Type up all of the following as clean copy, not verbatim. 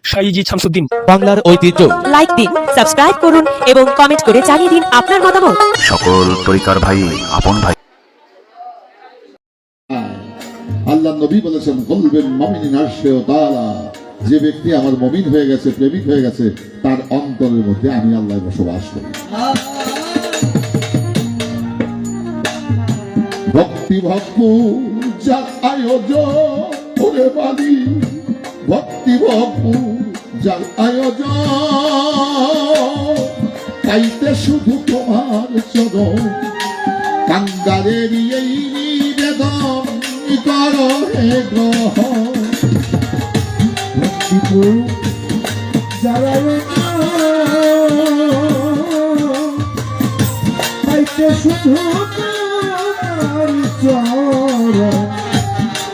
সাইজি শামসুদ্দিন। বাংলার ঐতিহ্য। লাইক দিন, সাবস্ক্রাইব করুন এবং কমেন্ট করে জানিয়ে দিন আপনার মতামত। সকল তরিকার ভাই, আপন ভাই। আল্লাহ নবী বলেছেন, কলবেন মুমিনিন আরশে তাআলা, যে ব্যক্তি আমার মুমিন হয়ে গেছে, প্রেমিক হয়ে গেছে, তার অন্তরের মধ্যে আমি আল্লাহ বসবাস করি। ভক্তি ভক্তি যার আয়োজন ওরে বালি, ভক্তি ভক্তি যার আয়োজন, পাইতে শুধু তোমার চরণ, কাঙ্গালের এই নিবেদন করো হে গ্রহণ। ভক্তি যার আয়োজন, পাইতে শুধু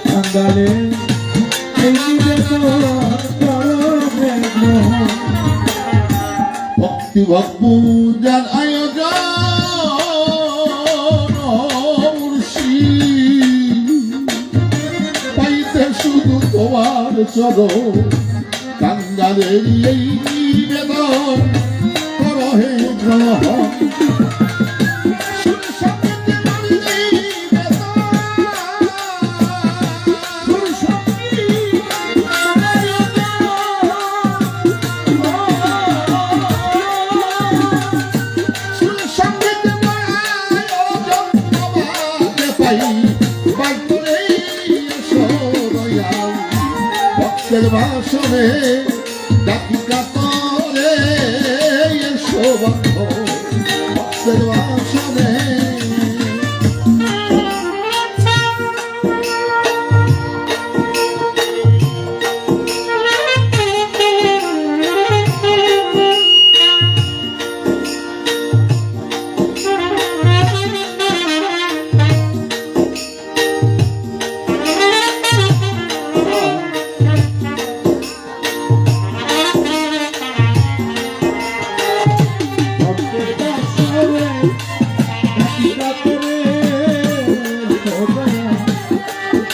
কাঙ্গালে ভক্তি ভক্তি যার আয়োজন, পাইতে শুধু তোমার চরণ, কাঙ্গালের এই নিবেদন করো হে গ্রহণ। ভক্তের ভাষণে ডাকি কাতরে এসো বন্ধ, ভক্তের ভাষণে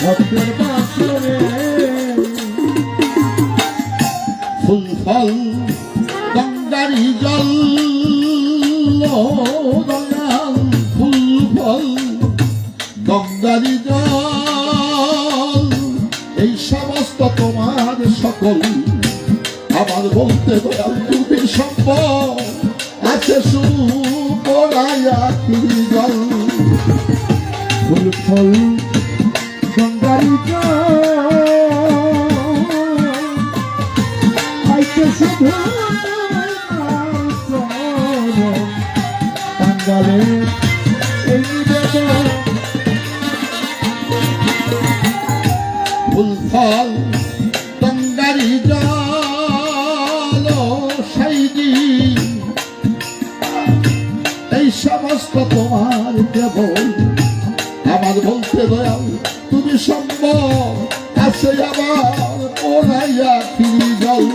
ভক্তের বাসরে ফুল ফল গঙ্গারি জল, দয়াল ফুল ফল গঙ্গারি জল, এই সমস্ত তোমার সকল, আমার বলতে দয়াল তুমি সম্ভব আছে শুধু পড়াইয়া জল। ফুল ফল গঙ্গারি আইতে শুধু কাঙ্গালে এই নিবেদন, ফুল ফল গঙ্গারি জল সাইজি, এই সমস্ত তোমার কেবল, আমার বলতে দয়াল তুমি সম্ভব আছে, আবার পড়াইয়া ফিরি জল।